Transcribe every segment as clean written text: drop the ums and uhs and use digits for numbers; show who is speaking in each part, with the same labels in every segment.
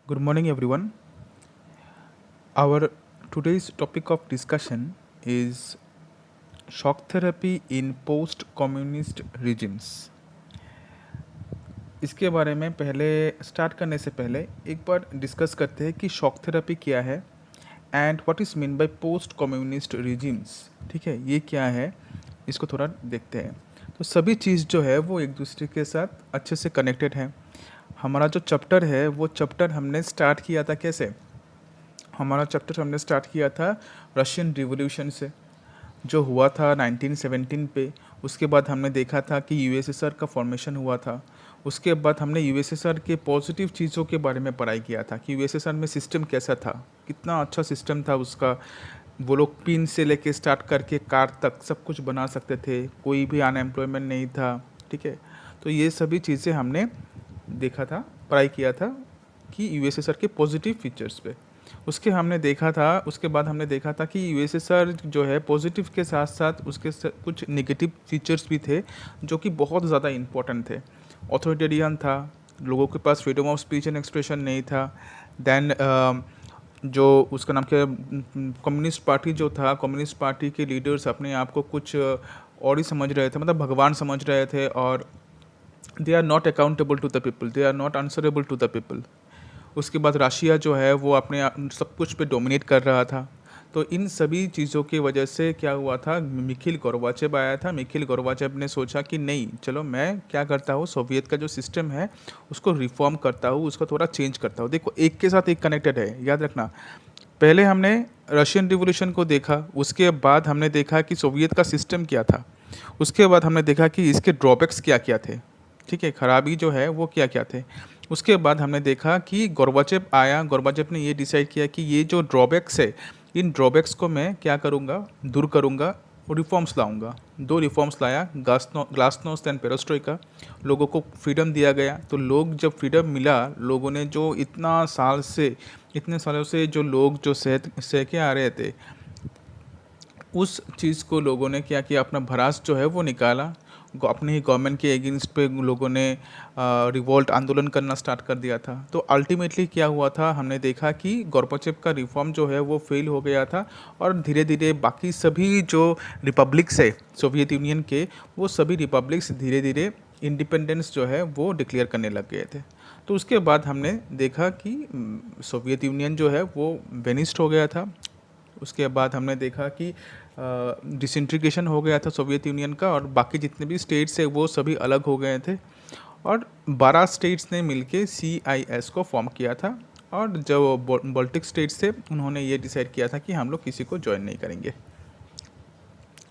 Speaker 1: Good morning, everyone. Our today's topic of discussion is shock therapy in post-communist regimes. इसके बारे में पहले start करने से पहले एक बार डिस्कस करते हैं कि शॉक थेरेपी क्या है and what is mean by post communist regimes. ठीक है, ये क्या है, इसको थोड़ा देखते हैं। तो सभी चीज़ जो है वो एक दूसरे के साथ अच्छे से कनेक्टेड है। हमारा जो चैप्टर है वो चैप्टर हमने स्टार्ट किया था कैसे? हमारा चैप्टर हमने स्टार्ट किया था रशियन रिवॉल्यूशन से, जो हुआ था 1917 पे। उसके बाद हमने देखा था कि यूएसएसआर का फॉर्मेशन हुआ था। उसके बाद हमने यूएसएसआर के पॉजिटिव चीज़ों के बारे में पढ़ाई किया था कि यूएसएसआर में सिस्टम कैसा था, कितना अच्छा सिस्टम था उसका। वो लोग पिन से लेके स्टार्ट करके कार तक सब कुछ बना सकते थे, कोई भी अनएम्प्लॉयमेंट नहीं था। ठीक है, तो ये सभी चीज़ें हमने देखा था, पढ़ाई किया था कि यूएसएसआर के पॉजिटिव फीचर्स पे। उसके बाद हमने देखा था कि यूएसएसआर जो है पॉजिटिव के साथ साथ उसके कुछ नेगेटिव फीचर्स भी थे जो कि बहुत ज़्यादा इम्पोर्टेंट थे। ऑथोरिटेरियन था, लोगों के पास freedom of speech and expression नहीं था। देन जो उसका नाम क्या, कम्युनिस्ट पार्टी जो था, कम्युनिस्ट पार्टी के लीडर्स अपने आप को कुछ और ही समझ रहे थे, मतलब भगवान समझ रहे थे, और they are not accountable to the people, they are not answerable to the people. उसके बाद रशिया जो है वो अपने सब कुछ पे डोमिनेट कर रहा था। तो इन सभी चीज़ों की वजह से क्या हुआ था, मिखिल गोर्बाचेव आया था। मिखिल गोर्बाचेव ने सोचा कि नहीं, चलो मैं क्या करता हूँ, सोवियत का जो सिस्टम है उसको रिफॉर्म करता हूँ, उसको थोड़ा चेंज करता हूँ। देखो, एक के साथ एक कनेक्टेड है, याद रखना। पहले हमने रशियन रिवॉल्यूशन को देखा, उसके बाद हमने देखा कि सोवियत का सिस्टम क्या था, उसके बाद हमने देखा कि इसके ड्रॉबैक्स क्या क्या थे। ठीक है, खराबी जो है वो क्या क्या थे। उसके बाद हमने देखा कि गोर्बाचेव आया, गोर्बाचेव ने ये डिसाइड किया कि ये जो ड्रॉबैक्स है, इन ड्रॉबैक्स को मैं क्या करूँगा, दूर करूँगा और रिफॉर्म्स लाऊंगा। दो रिफॉर्म्स लाया, ग्लासनोस्ट एंड पेरोस्ट्रोइका। लोगों को फ्रीडम दिया गया। तो लोग जब फ्रीडम मिला, लोगों ने जो इतने सालों से जो लोग जो सह के आ रहे थे, उस चीज़ को लोगों ने क्या किया, अपना भड़ास जो है वो निकाला। अपने ही गवर्नमेंट के अगेंस्ट पे लोगों ने रिवोल्ट, आंदोलन करना स्टार्ट कर दिया था। तो अल्टीमेटली क्या हुआ था, हमने देखा कि गोर्बाचेव का रिफॉर्म जो है वो फेल हो गया था, और धीरे धीरे बाकी सभी जो रिपब्लिक्स है सोवियत यूनियन के, वो सभी रिपब्लिक्स धीरे धीरे इंडिपेंडेंस जो है वो डिक्लेयर करने लग गए थे। तो उसके बाद हमने देखा कि सोवियत यूनियन जो है वो वेनिस्ड हो गया था। उसके बाद हमने देखा कि डिसइंटीग्रेशन हो गया था सोवियत यूनियन का, और बाकी जितने भी स्टेट्स है वो सभी अलग हो गए थे, और 12 स्टेट्स ने मिलके CIS को फॉर्म किया था। और जो बाल्टिक स्टेट्स थे उन्होंने ये डिसाइड किया था कि हम लोग किसी को ज्वाइन नहीं करेंगे।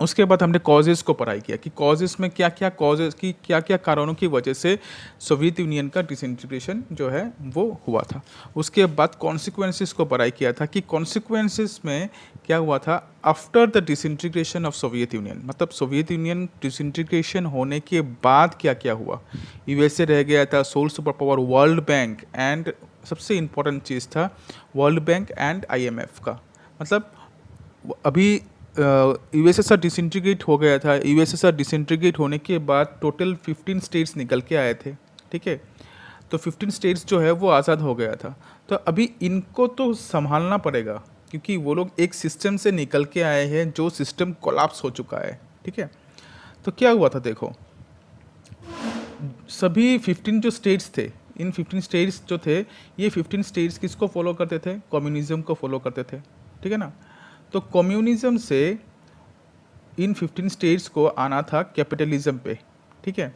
Speaker 1: उसके बाद हमने कॉजेज़ को पढ़ाई किया कि कॉजेज़ में क्या क्या कॉजेज़ की क्या क्या कारणों की वजह से सोवियत यूनियन का डिसइंटीग्रेशन जो है वो हुआ था। उसके बाद कॉन्सिक्वेंसेस को पढ़ाई किया था कि कॉन्सिक्वेंसेस में क्या हुआ था after the disintegration of Soviet union, मतलब सोवियत यूनियन डिसइंटीग्रेशन होने के बाद क्या क्या हुआ। यूएसए रह गया था sole super power, World Bank, and सबसे इम्पोर्टेंट चीज़ था वर्ल्ड बैंक एंड IMF का। मतलब अभी यूएसएसआर डिसइंटीग्रेट हो गया था। यूएसएसआर डिसइंटीग्रेट होने के बाद टोटल 15 स्टेट्स निकल के आए थे। ठीक है, तो 15 स्टेट्स जो है वो आज़ाद हो गया था। तो अभी इनको तो संभालना पड़ेगा, क्योंकि वो लोग एक सिस्टम से निकल के आए हैं जो सिस्टम कोलैप्स हो चुका है। ठीक है, तो क्या हुआ था, देखो, सभी 15 जो स्टेट्स थे, इन 15 स्टेट्स जो थे, ये 15 स्टेट्स किसको फॉलो करते थे, कम्युनिज्म को फॉलो करते थे। ठीक है ना। तो कम्युनिज्म से इन 15 स्टेट्स को आना था कैपिटलिज्म पे। ठीक है,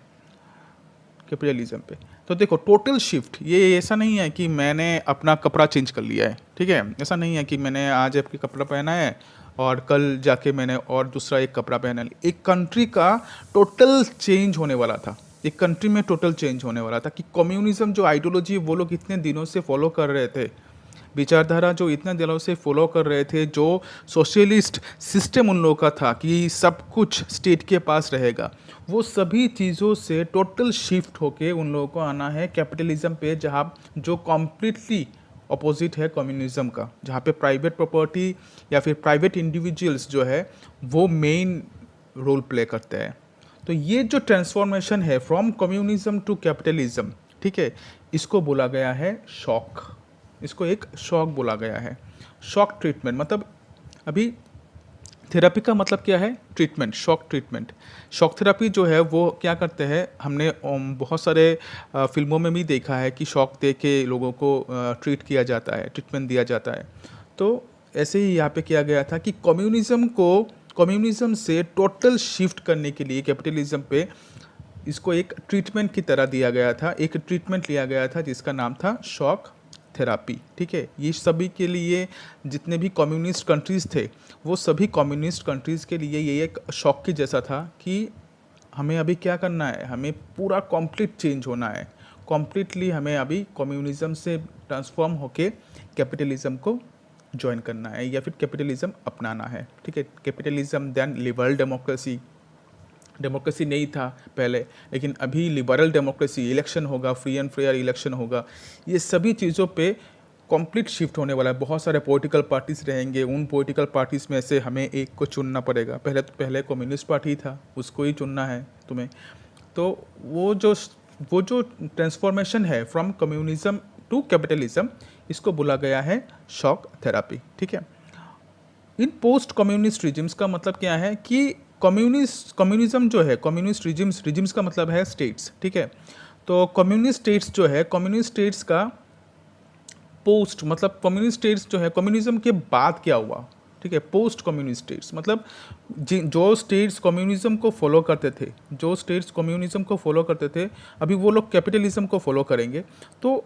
Speaker 1: कैपिटलिज्म पे। तो देखो टोटल शिफ्ट, ये ऐसा नहीं है कि मैंने अपना कपड़ा चेंज कर लिया है। ठीक है, ऐसा नहीं है कि मैंने आज आपके कपड़ा पहना है और कल जाके मैंने और दूसरा एक कपड़ा पहना लिया। एक कंट्री का टोटल चेंज होने वाला था, एक कंट्री में टोटल चेंज होने वाला था कि कम्युनिज्म जो आइडियोलॉजी वो लोग इतने दिनों से फॉलो कर रहे थे, विचारधारा जो इतने दिनों से फॉलो कर रहे थे, जो सोशलिस्ट सिस्टम उन लोगों का था कि सब कुछ स्टेट के पास रहेगा, वो सभी चीज़ों से टोटल शिफ्ट होके उन लोगों को आना है कैपिटलिज्म पे, जहाँ जो कम्प्लीटली अपोजिट है कम्युनिज्म का, जहाँ पे प्राइवेट प्रॉपर्टी या फिर प्राइवेट इंडिविजुअल्स जो है वो मेन रोल प्ले करते हैं। तो ये जो ट्रांसफॉर्मेशन है फ्रॉम कम्युनिज्म टू कैपिटलिज्म, ठीक है, इसको बोला गया है शॉक। इसको एक शॉक बोला गया है। शॉक ट्रीटमेंट मतलब अभी थेरेपी का मतलब क्या है? Treatment, shock treatment. Shock therapy जो है वो क्या करते हैं, हमने बहुत सारे फिल्मों में भी देखा है कि शॉक दे के लोगों को ट्रीट किया जाता है, ट्रीटमेंट दिया जाता है। तो ऐसे ही यहाँ पे किया गया था कि कम्युनिज्म से टोटल शिफ्ट करने के लिए कैपिटलिज्म पे इसको एक ट्रीटमेंट की तरह दिया गया था, एक ट्रीटमेंट लिया गया था जिसका नाम था शॉक थेरापी। ठीक है, ये सभी के लिए, जितने भी कम्युनिस्ट कंट्रीज़ थे वो सभी कम्युनिस्ट कंट्रीज़ के लिए ये एक शॉक के जैसा था कि हमें अभी क्या करना है, हमें पूरा कंप्लीट चेंज होना है, कम्प्लीटली हमें अभी कम्युनिज्म से ट्रांसफॉर्म होके कैपिटलिज्म को ज्वाइन करना है या फिर कैपिटलिज्म अपनाना है। ठीक है, कैपिटलिज्म देन लिबरल डेमोक्रेसी नहीं था पहले, लेकिन अभी लिबरल डेमोक्रेसी, इलेक्शन होगा, फ्री एंड फेयर इलेक्शन होगा, ये सभी चीज़ों पे कंप्लीट शिफ्ट होने वाला है। बहुत सारे पॉलिटिकल पार्टीज रहेंगे, उन पॉलिटिकल पार्टीज में से हमें एक को चुनना पड़ेगा। पहले कम्युनिस्ट पार्टी था, उसको ही चुनना है तुम्हें। तो वो जो ट्रांसफॉर्मेशन है फ्रॉम कम्युनिज्म टू कैपिटलिज्म, इसको बोला गया है शॉक थेरापी। ठीक है, इन पोस्ट कम्युनिस्ट रिजिम्स का मतलब क्या है कि कम्युनिज्म जो है, कम्युनिस्ट रिजिम्स का मतलब है स्टेट्स। ठीक है, तो कम्युनिस्ट स्टेट्स जो है, कम्युनिस्ट स्टेट्स का पोस्ट मतलब कम्युनिस्ट स्टेट्स जो है, कम्युनिज्म के बाद क्या हुआ। ठीक है, पोस्ट कम्युनिस्ट स्टेट्स मतलब जो स्टेट्स कम्युनिज्म को फॉलो करते थे, अभी वो लोग कैपिटलिज्म को फॉलो करेंगे। तो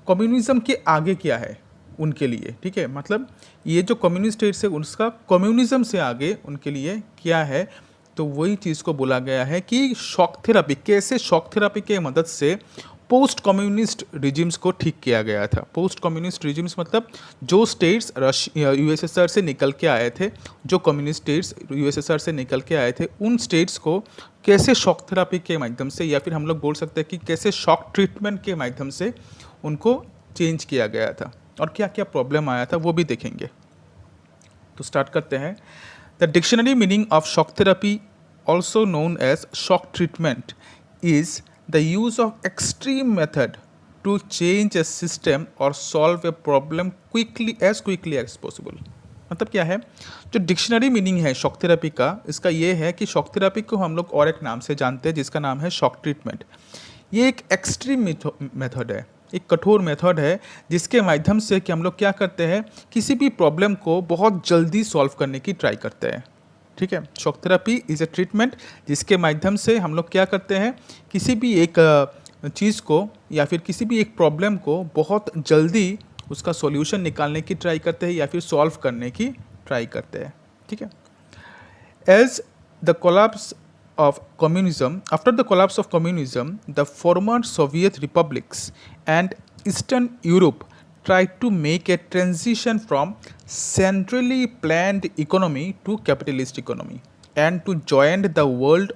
Speaker 1: कम्युनिज्म के आगे क्या है उनके लिए। ठीक है, मतलब ये जो कम्युनिस्ट स्टेट्स है उसका कम्युनिज्म से आगे उनके लिए क्या है, तो वही चीज़ को बोला गया है कि शॉक थेरापी, कैसे शॉक थेरापी के मदद से पोस्ट कम्युनिस्ट रिजिम्स को ठीक किया गया था। पोस्ट कम्युनिस्ट रिजिम्स मतलब जो स्टेट्स यूएसएसआर से निकल के आए थे, जो कम्युनिस्ट स्टेट्स यूएसएसआर से निकल के आए थे, उन स्टेट्स को कैसे शॉक थेरापी के माध्यम से, या फिर हम लोग बोल सकते हैं कि कैसे शॉक ट्रीटमेंट के माध्यम से उनको चेंज किया गया था और क्या क्या प्रॉब्लम आया था वो भी देखेंगे। तो स्टार्ट करते हैं। The dictionary meaning of shock therapy, also known as shock treatment, is the use of extreme method to change a system और solve a problem quickly as possible. मतलब क्या है, जो डिक्शनरी मीनिंग है शॉक थेरेपी का, इसका ये है कि शॉक थेरेपी को हम लोग और एक नाम से जानते हैं जिसका नाम है शॉक ट्रीटमेंट। ये एक एक्सट्रीम मेथड है, एक कठोर मेथड है जिसके माध्यम से कि हम लोग क्या करते हैं, किसी भी प्रॉब्लम को बहुत जल्दी सॉल्व करने की ट्राई करते हैं। ठीक है, shock therapy is a treatment जिसके माध्यम से हम लोग क्या करते हैं, किसी भी एक चीज़ को या फिर किसी भी एक प्रॉब्लम को बहुत जल्दी उसका सॉल्यूशन निकालने की ट्राई करते हैं या फिर सॉल्व करने की ट्राई करते हैं। ठीक है, as the collapse of communism, after the collapse of communism, the former Soviet republics and Eastern Europe tried to make a transition from centrally planned economy to capitalist economy and to join the world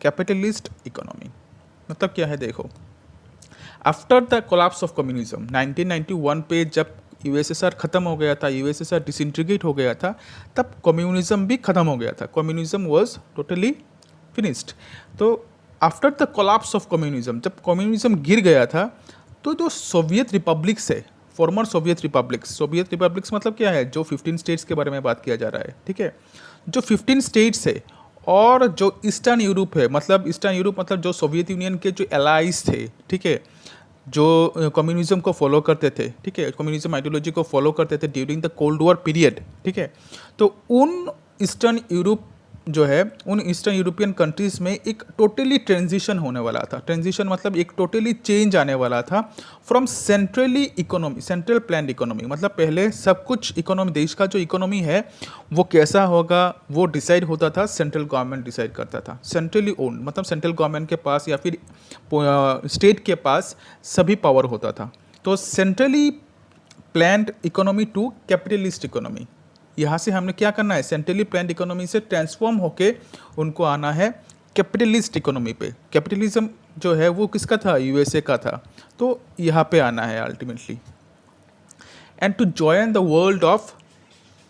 Speaker 1: capitalist economy. मतलब क्या है देखो, after the collapse of communism 1991 पे जब USSR ख़त्म हो गया था, यूएसएसआर डिसइंटीग्रेट हो गया था, तब कम्युनिज्म भी ख़त्म हो गया था। Communism was totally finished. तो after the collapse of communism, जब कम्युनिज्म गिर गया था, तो जो सोवियत रिपब्लिक्स है, फॉर्मर सोवियत रिपब्लिक्स मतलब क्या है, जो 15 स्टेट्स के बारे में बात किया जा रहा है। ठीक है, जो 15 स्टेट्स है और जो ईस्टर्न यूरोप है, मतलब ईस्टर्न यूरोप मतलब जो सोवियत यूनियन के जो एलाइज थे, ठीक है, जो कम्युनिज्म को फॉलो करते थे, ठीक है, कम्युनिज्म आइडियोलॉजी को फॉलो करते थे during the cold war period. ठीक है, तो उन ईस्टर्न यूरोप जो है, उन ईस्टर्न यूरोपियन कंट्रीज़ में एक टोटली ट्रांजिशन होने वाला था। ट्रांजिशन मतलब एक टोटली चेंज आने वाला था फ्रॉम सेंट्रल प्लान्ड इकोनॉमी, मतलब पहले सब कुछ इकोनॉमी, देश का जो इकोनॉमी है वो कैसा होगा वो डिसाइड होता था, सेंट्रल गवर्नमेंट डिसाइड करता था। सेंट्रली ओन्ड मतलब सेंट्रल गवर्नमेंट के पास या फिर स्टेट के पास सभी पावर होता था। तो centrally planned economy to capitalist economy, यहाँ से हमने क्या करना है, सेंट्रली प्लान्ड इकोनॉमी से ट्रांसफॉर्म होके उनको आना है कैपिटलिस्ट इकोनॉमी पे। कैपिटलिज्म जो है वो किसका था, यूएसए का था, तो यहाँ पे आना है ultimately, and to join the world of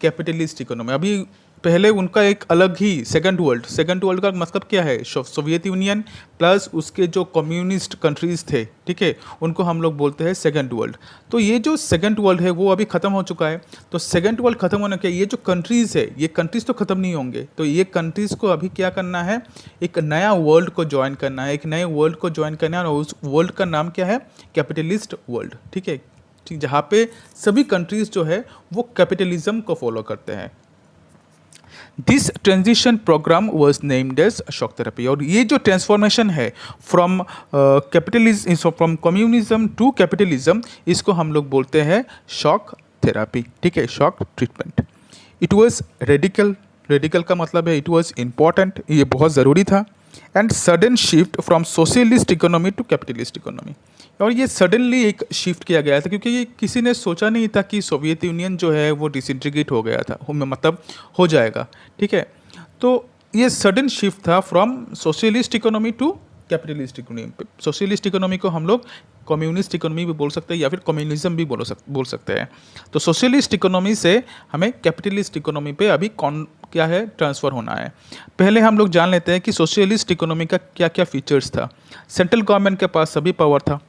Speaker 1: capitalist economy. अभी पहले उनका एक अलग ही सेकंड वर्ल्ड का मतलब क्या है, सोवियत यूनियन प्लस उसके जो कम्युनिस्ट कंट्रीज थे, ठीक है, उनको हम लोग बोलते हैं सेकंड वर्ल्ड। तो ये जो सेकंड वर्ल्ड है वो अभी ख़त्म हो चुका है। तो सेकंड वर्ल्ड ख़त्म होने के ये जो कंट्रीज़ है, ये कंट्रीज़ तो ख़त्म नहीं होंगे, तो ये कंट्रीज़ को अभी क्या करना है, एक नया वर्ल्ड को ज्वाइन करना है, एक नए वर्ल्ड को ज्वाइन करना है, और उस वर्ल्ड का नाम क्या है, कैपिटलिस्ट वर्ल्ड, ठीक है, ठीक, जहाँ पे सभी कंट्रीज़ जो है वो कैपिटलिज्म को फॉलो करते हैं। This transition program was named as shock therapy. और ये जो ट्रांसफॉर्मेशन है from capitalism, from communism to capitalism, इसको हम लोग बोलते हैं शॉक थेरेपी, ठीक है, shock treatment. It was radical, radical का मतलब है इट वॉज इम्पॉर्टेंट, ये बहुत ज़रूरी था, and sudden shift from socialist economy to capitalist economy. और ये सडनली एक शिफ्ट किया गया था, क्योंकि ये किसी ने सोचा नहीं था कि सोवियत यूनियन जो है वो डिसइंटीग्रेट हो गया था, मतलब हो जाएगा, ठीक है। तो ये सडन शिफ्ट था from socialist economy to capitalist economy. Socialist economy को हम लोग कम्युनिस्ट इकोनॉमी भी बोल सकते हैं या फिर कम्युनिज्म भी बोल सकते हैं। तो सोशलिस्ट इकोनॉमी से हमें कैपिटलिस्ट इकोनॉमी पे अभी क्या है, ट्रांसफ़र होना है। पहले हम लोग जान लेते हैं कि सोशलिस्ट इकोनॉमी का क्या क्या फीचर्स था। सेंट्रल गवर्नमेंट के पास सभी पावर था,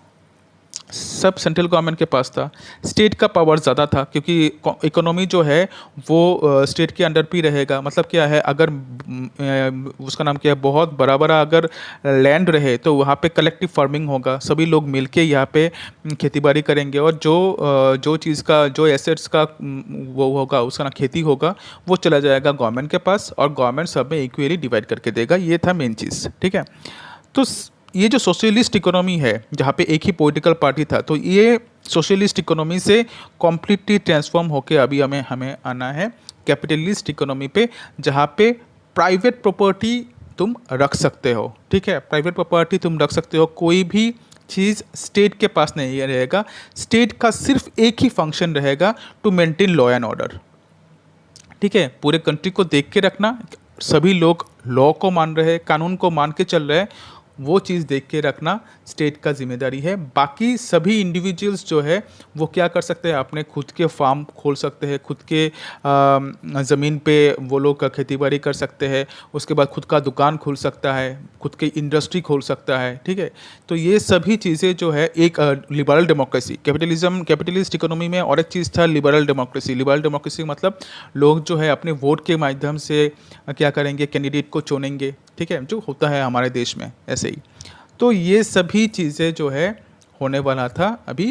Speaker 1: सब सेंट्रल गवर्नमेंट के पास था। स्टेट का पावर ज़्यादा था, क्योंकि इकोनॉमी जो है वो स्टेट के अंडर भी रहेगा। मतलब क्या है, अगर उसका नाम क्या है, बहुत बड़ा बड़ा अगर लैंड रहे तो वहाँ पे कलेक्टिव फार्मिंग होगा, सभी लोग मिलके यहाँ पे खेतीबाड़ी करेंगे, और जो चीज़ का, जो एसेट्स का वो होगा, उसका ना खेती होगा, वो चला जाएगा गवर्नमेंट के पास, और गवर्नमेंट सब में इक्वली डिवाइड करके देगा। ये था मेन चीज़, ठीक है। तो ये जो सोशलिस्ट इकोनॉमी है, जहाँ पे एक ही पॉलिटिकल पार्टी था, तो ये सोशलिस्ट इकोनॉमी से कॉम्प्लीटली ट्रांसफॉर्म होके अभी हमें आना है कैपिटलिस्ट इकोनॉमी पे, जहाँ पे प्राइवेट प्रॉपर्टी तुम रख सकते हो, ठीक है, प्राइवेट प्रॉपर्टी तुम रख सकते हो। कोई भी चीज़ स्टेट के पास नहीं रहेगा, स्टेट का सिर्फ एक ही फंक्शन रहेगा, to maintain law and order, ठीक है। पूरे कंट्री को देख के रखना, सभी लोग लॉ को मान रहे हैं, कानून को मान के चल रहे हैं, वो चीज़ देख के रखना स्टेट का जिम्मेदारी है। बाकी सभी इंडिविजुअल्स जो है वो क्या कर सकते हैं, अपने खुद के फार्म खोल सकते हैं, खुद के ज़मीन पे वो लोग खेतीबाड़ी कर सकते हैं, उसके बाद खुद का दुकान खोल सकता है, खुद की इंडस्ट्री खोल सकता है, ठीक है। तो ये सभी चीज़ें जो है एक लिबरल डेमोक्रेसी, कैपिटलिस्ट इकोनॉमी में और एक चीज़ था लिबरल डेमोक्रेसी। लिबरल डेमोक्रेसी मतलब लोग जो है अपने वोट के माध्यम से क्या करेंगे, कैंडिडेट को चुनेंगे, ठीक है, जो होता है हमारे देश में ऐसे ही। तो ये सभी चीज़ें जो है होने वाला था अभी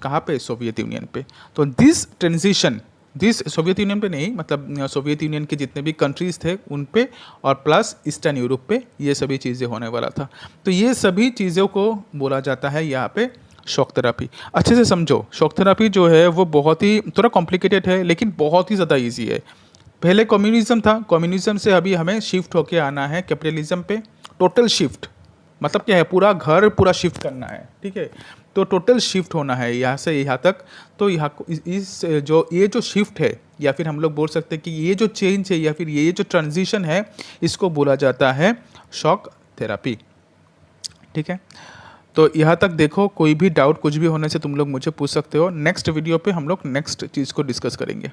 Speaker 1: कहाँ पे, सोवियत यूनियन पे। तो this transition, this Soviet union पे नहीं, मतलब सोवियत यूनियन के जितने भी कंट्रीज़ थे उन पे, और प्लस ईस्टर्न यूरोप पे ये सभी चीज़ें होने वाला था। तो ये सभी चीज़ों को बोला जाता है यहाँ पे शॉक थेरेपी। अच्छे से समझो, शॉक थेरेपी जो है वो बहुत ही थोड़ा कॉम्प्लिकेटेड है, लेकिन बहुत ही ज़्यादा ईजी है। पहले कम्युनिज्म था, कम्युनिज्म से अभी हमें शिफ्ट होके आना है कैपिटलिज्म पे। टोटल शिफ्ट मतलब क्या है, पूरा घर पूरा शिफ्ट करना है, ठीक है। तो टोटल शिफ्ट होना है यहाँ से यहाँ तक। तो यहाँ इस जो ये जो शिफ्ट है, या फिर हम लोग बोल सकते हैं कि ये जो चेंज है या फिर ये जो ट्रांजिशन है, इसको बोला जाता है शॉक थेरेपी, ठीक है। तो यहाँ तक देखो, कोई भी डाउट कुछ भी होने से तुम लोग मुझे पूछ सकते हो। नेक्स्ट वीडियो पे हम लोग नेक्स्ट चीज़ को डिस्कस करेंगे।